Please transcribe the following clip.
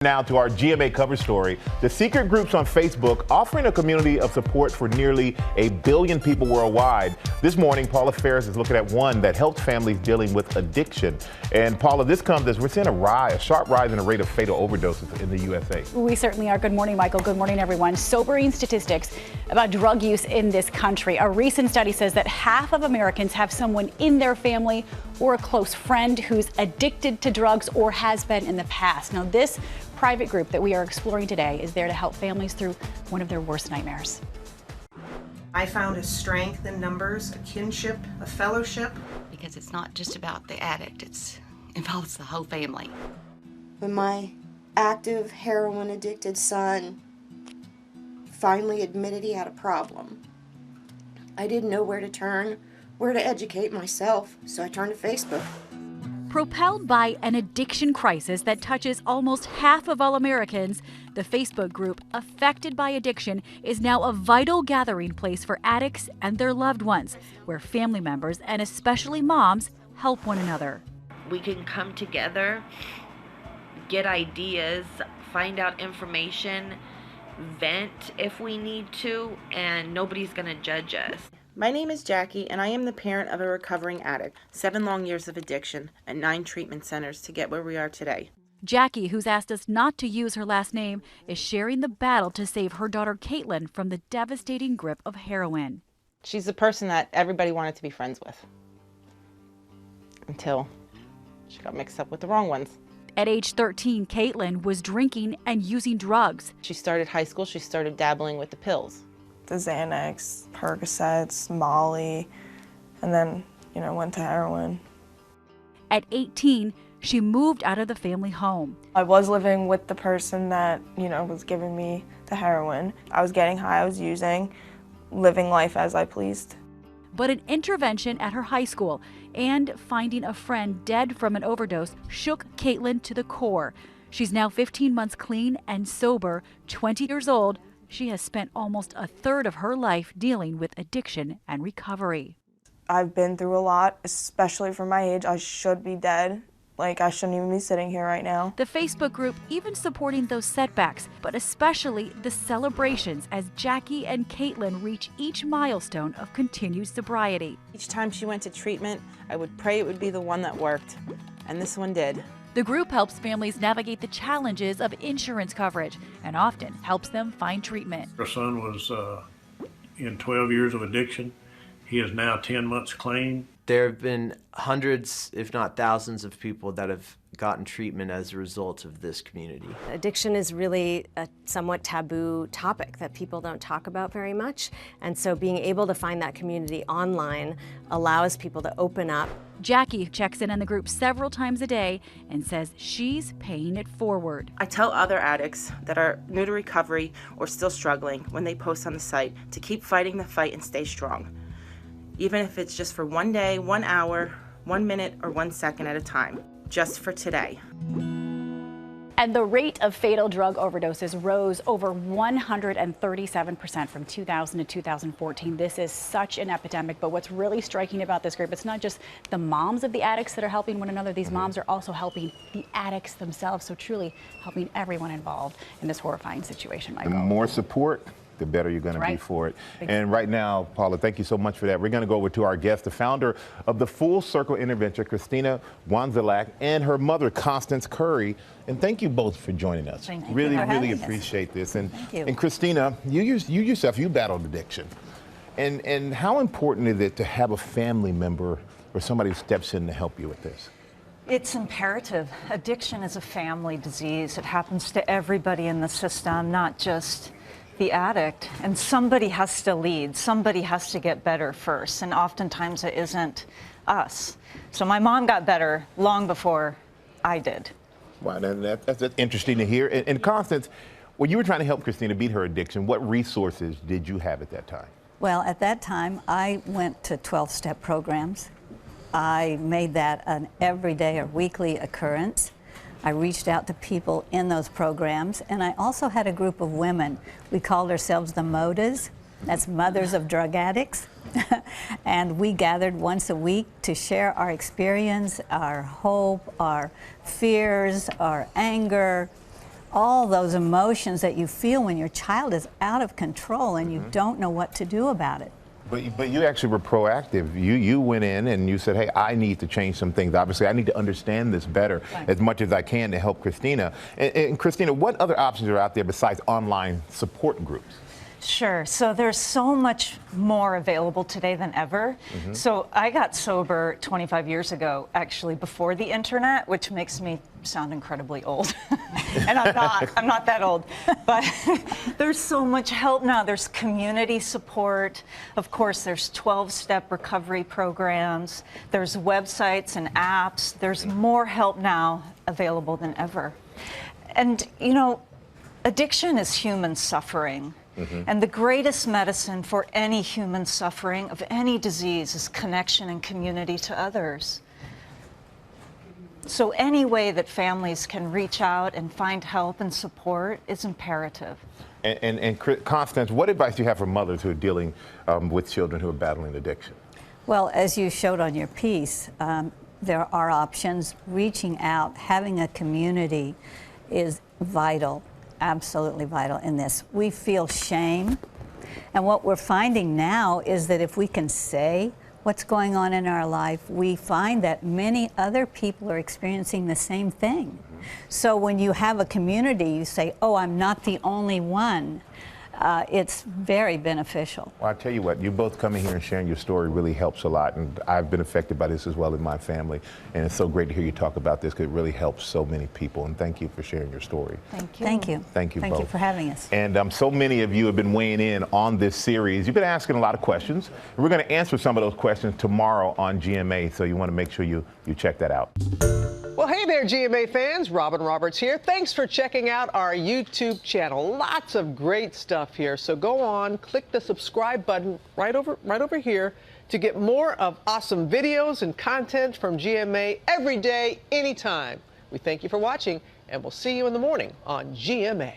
Now to our GMA cover story. The secret groups on Facebook offering a community of support for nearly 1 billion people worldwide. This morning, Paula Ferris is looking at one that helps families dealing with addiction. And Paula, this comes as we're seeing a sharp rise in the rate of fatal overdoses in the USA. We certainly are. Good morning, Michael. Good morning, everyone. Sobering statistics about drug use in this country. A recent study says that half of Americans have someone in their family or a close friend who's addicted to drugs or has been in the past. Now, this private group that we are exploring today is there to help families through one of their worst nightmares. I found a strength in numbers, a kinship, a fellowship. Because it's not just about the addict, it involves the whole family. When my active heroin addicted son finally admitted he had a problem, I didn't know where to turn, where to educate myself, so I turned to Facebook. Propelled by an addiction crisis that touches almost half of all Americans, the Facebook group Affected by Addiction is now a vital gathering place for addicts and their loved ones, where family members and especially moms help one another. We can come together, get ideas, find out information, vent if we need to, and nobody's going to judge us. My name is Jackie, and I am the parent of a recovering addict. 7 long years of addiction and 9 treatment centers to get where we are today. Jackie, who's asked us not to use her last name, is sharing the battle to save her daughter Caitlin from the devastating grip of heroin. She's the person that everybody wanted to be friends with, until she got mixed up with the wrong ones. At age 13, Caitlin was drinking and using drugs. She started high school, she started dabbling with the pills. The Xanax, Percocets, Molly, and then, went to heroin. At 18, she moved out of the family home. I was living with the person that, was giving me the heroin. I was getting high, I was using, living life as I pleased. But an intervention at her high school and finding a friend dead from an overdose shook Caitlin to the core. She's now 15 months clean and sober, 20 years old. She has spent almost a third of her life dealing with addiction and recovery. I've been through a lot, especially for my age. I should be dead. I shouldn't even be sitting here right now. The Facebook group even supporting those setbacks, but especially the celebrations as Jackie and Caitlin reach each milestone of continued sobriety. Each time she went to treatment, I would pray it would be the one that worked, and this one did. The group helps families navigate the challenges of insurance coverage and often helps them find treatment. Our son was in 12 years of addiction. He is now 10 months clean. There have been hundreds, if not thousands, of people that have gotten treatment as a result of this community. Addiction is really a somewhat taboo topic that people don't talk about very much, and so being able to find that community online allows people to open up. Jackie checks in on the group several times a day and says she's paying it forward. I tell other addicts that are new to recovery or still struggling when they post on the site to keep fighting the fight and stay strong, even if it's just for 1 day, 1 hour, 1 minute, or 1 second at a time, just for today. And the rate of fatal drug overdoses rose over 137% from 2000 to 2014. This is such an epidemic, but what's really striking about this group, it's not just the moms of the addicts that are helping one another. These moms are also helping the addicts themselves, so truly helping everyone involved in this horrifying situation, Michael. The more support, the better you're going to be for it. And right now, Paula, thank you so much for that. We're going to go over to our guest, the founder of the Full Circle Intervention, Christina Wanzelak, and her mother, Constance Curry. And thank you both for joining us. Thank you. Really appreciate this. And Christina, you yourself, you battled addiction. And how important is it to have a family member or somebody who steps in to help you with this? It's imperative. Addiction is a family disease. It happens to everybody in the system, not just the addict, and somebody has to lead. Somebody has to get better first, and oftentimes it isn't us. So my mom got better long before I did. Wow, that's interesting to hear. And Constance, when you were trying to help Christina beat her addiction, what resources did you have at that time? Well, at that time, I went to 12-step programs. I made that an everyday or weekly occurrence. I reached out to people in those programs, and I also had a group of women. We called ourselves the MODAs. That's Mothers of Drug Addicts. And we gathered once a week to share our experience, our hope, our fears, our anger, all those emotions that you feel when your child is out of control and you don't know what to do about it. But you actually were proactive. You went in and you said, hey, I need to change some things. Obviously, I need to understand this better as much as I can to help Christina. And Christina, what other options are out there besides online support groups? Sure. So there's so much more available today than ever. So I got sober 25 years ago, actually, before the internet, which makes me sound incredibly old. And I'm not that old. But there's so much help now. There's community support. Of course, there's 12-step recovery programs. There's websites and apps. There's more help now available than ever. And, you know, addiction is human suffering. And the greatest medicine for any human suffering of any disease is connection and community to others. So any way that families can reach out and find help and support is imperative. And Constance, what advice do you have for mothers who are dealing with children who are battling addiction? Well, as you showed on your piece, there are options. Reaching out, having a community is vital. Absolutely vital in this. We feel shame, and what we're finding now is that if we can say what's going on in our life, we find that many other people are experiencing the same thing. So when you have a community, you say, oh, I'm not the only one. It's very beneficial. Well, I tell you what, you both coming here and sharing your story really helps a lot, and I've been affected by this as well in my family, and it's so great to hear you talk about this because it really helps so many people, and thank you for sharing your story. Thank you. Thank you. Thank you both. Thank you for having us. And so many of you have been weighing in on this series. You've been asking a lot of questions, and we're going to answer some of those questions tomorrow on GMA, so you want to make sure you check that out. Well, hey there, GMA fans. Robin Roberts here. Thanks for checking out our YouTube channel. Lots of great stuff here. So go on, click the subscribe button right over here to get more of awesome videos and content from GMA every day, anytime. We thank you for watching, and we'll see you in the morning on GMA.